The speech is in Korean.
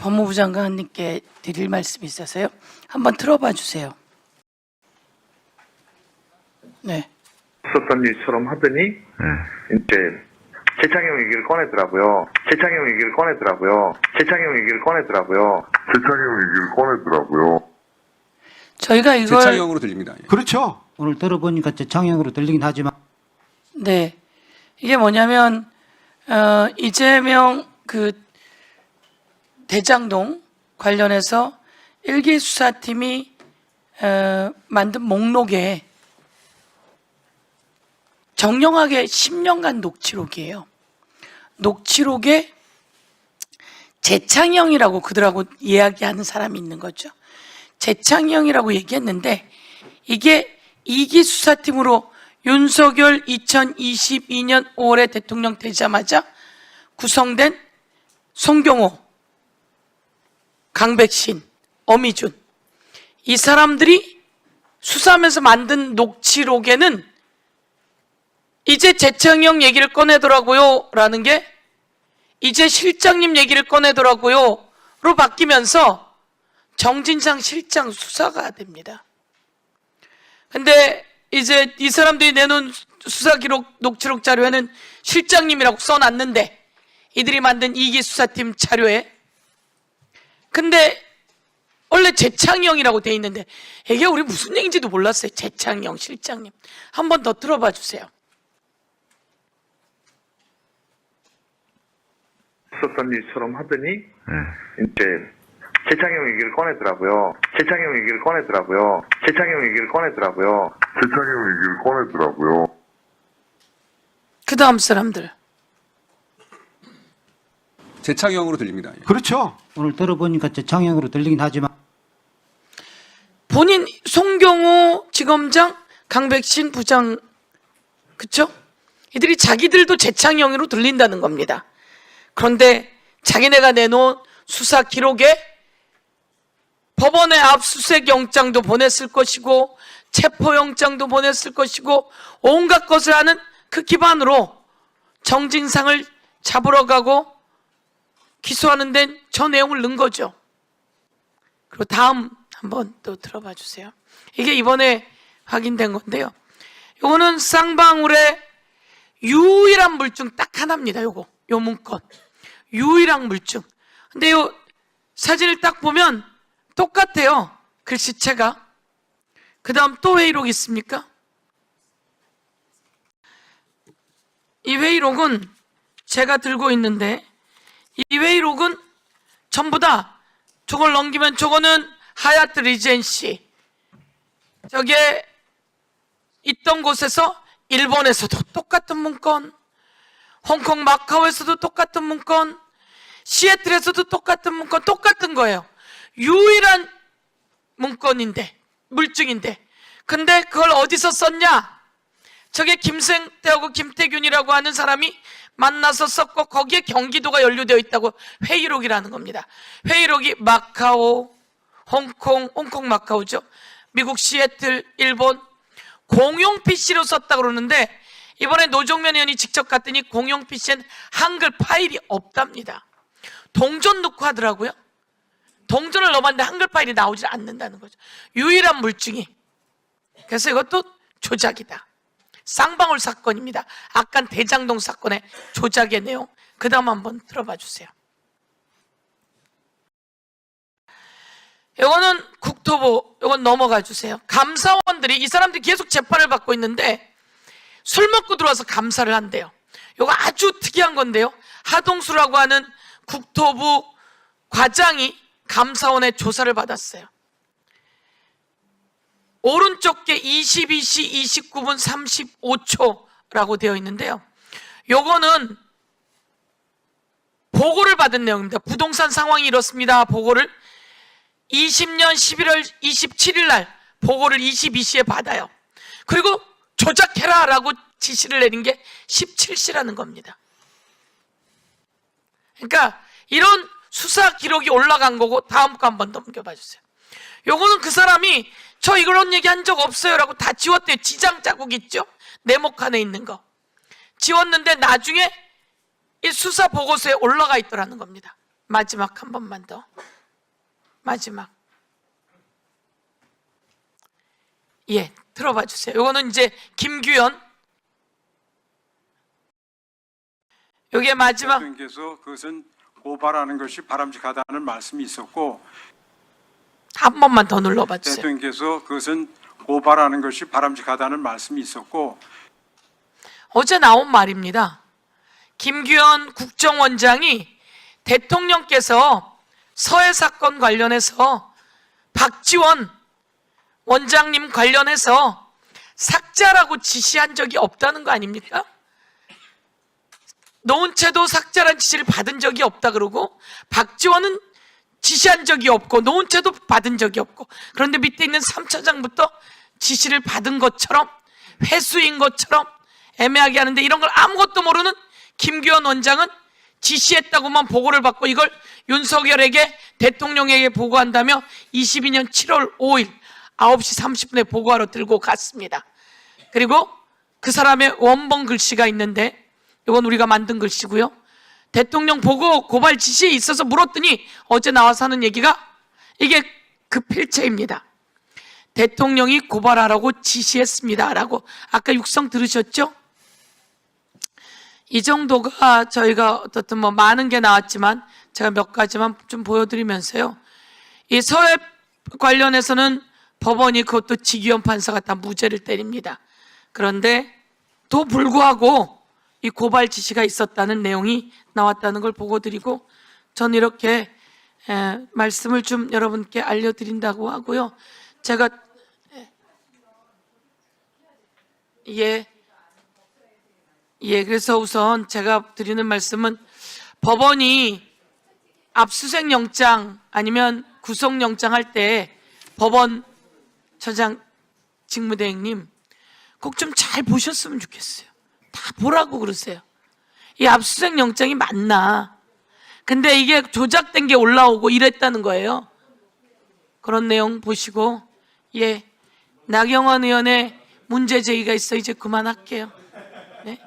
법무부 장관님께 드릴 말씀이 있어서요. 한번 틀어봐 주세요. 네. 있었던 일처럼 하더니 이제 재창용 얘기를 꺼내더라고요. 재창용 얘기를 꺼내더라고요. 저희가 이걸 재창용으로 들립니다. 예. 그렇죠. 오늘 들어보니까 재창형으로 들리긴 하지만 네, 이게 뭐냐면 이재명 그 대장동 관련해서 일기 수사팀이 만든 목록에 정령하게 10년간 녹취록이에요. 녹취록에 재창영이라고 그들하고 이야기하는 사람이 있는 거죠. 재창영이라고 얘기했는데 이게 2기 수사팀으로 윤석열 2022년 5월에 대통령 되자마자 구성된 송경호, 강백신, 어미준 이 사람들이 수사하면서 만든 녹취록에는 이제 재창영 얘기를 꺼내더라고요 라는 게 이제 실장님 얘기를 꺼내더라고요 로 바뀌면서 정진상 실장 수사가 됩니다. 근데 이제 이 사람들이 내놓은 수사 기록 녹취록 자료에는 실장님이라고 써놨는데 이들이 만든 2기 수사팀 자료에 근데 원래 재창영이라고 돼 있는데 이게 우리 무슨 얘기인지도 몰랐어요. 재창영 실장님 한 번 더 들어봐 주세요. 있었던 일처럼 하더니 이제 재창용 얘기를 꺼내더라고요. 그 다음 사람들 재창용으로 들립니다. 예. 그렇죠. 오늘 들어보니까 재창형으로 들리긴 하지만 본인 송경호 지검장, 강백신 부장 그쵸? 이들이 자기들도 재창영으로 들린다는 겁니다. 그런데 자기네가 내놓은 수사 기록에 법원에 압수수색 영장도 보냈을 것이고 체포영장도 보냈을 것이고 온갖 것을 하는 그 기반으로 정진상을 잡으러 가고 기소하는 데는 저 내용을 넣은 거죠. 그리고 다음 한번 또 들어봐 주세요. 이게 이번에 확인된 건데요. 요거는 쌍방울의 유일한 물증 딱 하나입니다. 요 문건 유일한 물증. 근데 요 사진을 딱 보면 똑같아요. 글씨체가. 그 다음 또 회의록 있습니까? 이 회의록은 제가 들고 있는데 이 회의록은 전부 다 저걸 넘기면 저거는 하얏트 리젠시 저게 있던 곳에서 일본에서도 똑같은 문건, 홍콩 마카오에서도 똑같은 문건, 시애틀에서도 똑같은 문건, 똑같은 거예요. 유일한 문건인데, 물증인데. 근데 그걸 어디서 썼냐? 저게 김생태하고 김태균이라고 하는 사람이 만나서 썼고 거기에 경기도가 연루되어 있다고 회의록이라는 겁니다. 회의록이 마카오, 홍콩 마카오죠. 미국 시애틀, 일본 공용 PC로 썼다 그러는데 이번에 노정면 의원이 직접 갔더니 공용 PC엔 한글 파일이 없답니다. 동전 넣고 하더라고요. 동전을 넣어봤는데 한글 파일이 나오질 않는다는 거죠. 유일한 물증이. 그래서 이것도 조작이다. 쌍방울 사건입니다. 아깐 대장동 사건의 조작의 내용. 그 다음 한번 들어봐 주세요. 이거는 국토부, 이건 넘어가 주세요. 감사원들이 이 사람들이 계속 재판을 받고 있는데 술 먹고 들어와서 감사를 한대요. 이거 아주 특이한 건데요. 하동수라고 하는 국토부 과장이 감사원의 조사를 받았어요. 오른쪽 게 22시 29분 35초라고 되어 있는데요. 요거는 보고를 받은 내용입니다. 부동산 상황이 이렇습니다. 보고를 20년 11월 27일 날 보고를 22시에 받아요. 그리고 조작해라 라고 지시를 내린 게 17시라는 겁니다. 그러니까 이런 수사 기록이 올라간 거고 다음 거 한번 넘겨봐 주세요. 요거는 그 사람이 저 이런 얘기 한 적 없어요 라고 다 지웠대요. 지장 자국 있죠? 네모칸에 있는 거 지웠는데 나중에 이 수사 보고서에 올라가 있더라는 겁니다. 마지막 한 번만 더. 마지막. 예, 들어봐 주세요. 이거는 이제 김규현. 여기에 마지막. 대통령께서 그것은 고발하는 것이 바람직하다는 말씀이 있었고, 한 번만 더 눌러봐 주세요. 대통령께서 그것은 고발하는 것이 바람직하다는 말씀이 있었고, 어제 나온 말입니다. 김규현 국정원장이 대통령께서 서해 사건 관련해서 박지원 원장님 관련해서 삭제라고 지시한 적이 없다는 거 아닙니까? 노은채도 삭제란 지시를 받은 적이 없다 그러고 박지원은 지시한 적이 없고 노은채도 받은 적이 없고, 그런데 밑에 있는 3차장부터 지시를 받은 것처럼 회수인 것처럼 애매하게 하는데, 이런 걸 아무것도 모르는 김규현 원장은 지시했다고만 보고를 받고 이걸 윤석열에게 대통령에게 보고한다며 22년 7월 5일 9시 30분에 보고하러 들고 갔습니다. 그리고 그 사람의 원본 글씨가 있는데, 이건 우리가 만든 글씨고요. 대통령 보고 고발 지시에 있어서 물었더니 어제 나와서 하는 얘기가 이게 그 필체입니다. 대통령이 고발하라고 지시했습니다 라고. 아까 육성 들으셨죠? 이 정도가 저희가 어떻든 뭐 많은 게 나왔지만 제가 몇 가지만 좀 보여드리면서요. 이 서해 관련해서는 법원이 그것도 지기현 판사가 다 무죄를 때립니다. 그런데 또 불구하고 이 고발 지시가 있었다는 내용이 나왔다는 걸 보고 드리고, 전 이렇게 말씀을 좀 여러분께 알려드린다고 하고요. 제가 그래서 우선 제가 드리는 말씀은, 법원이 압수수색 영장 아니면 구속영장 할 때 법원 처장 직무대행님 꼭 좀 잘 보셨으면 좋겠어요. 다 보라고 그러세요. 이 압수수색 영장이 맞나? 근데 이게 조작된 게 올라오고 이랬다는 거예요. 그런 내용 보시고, 나경원 의원의 문제 제기가 있어 이제 그만할게요. 네.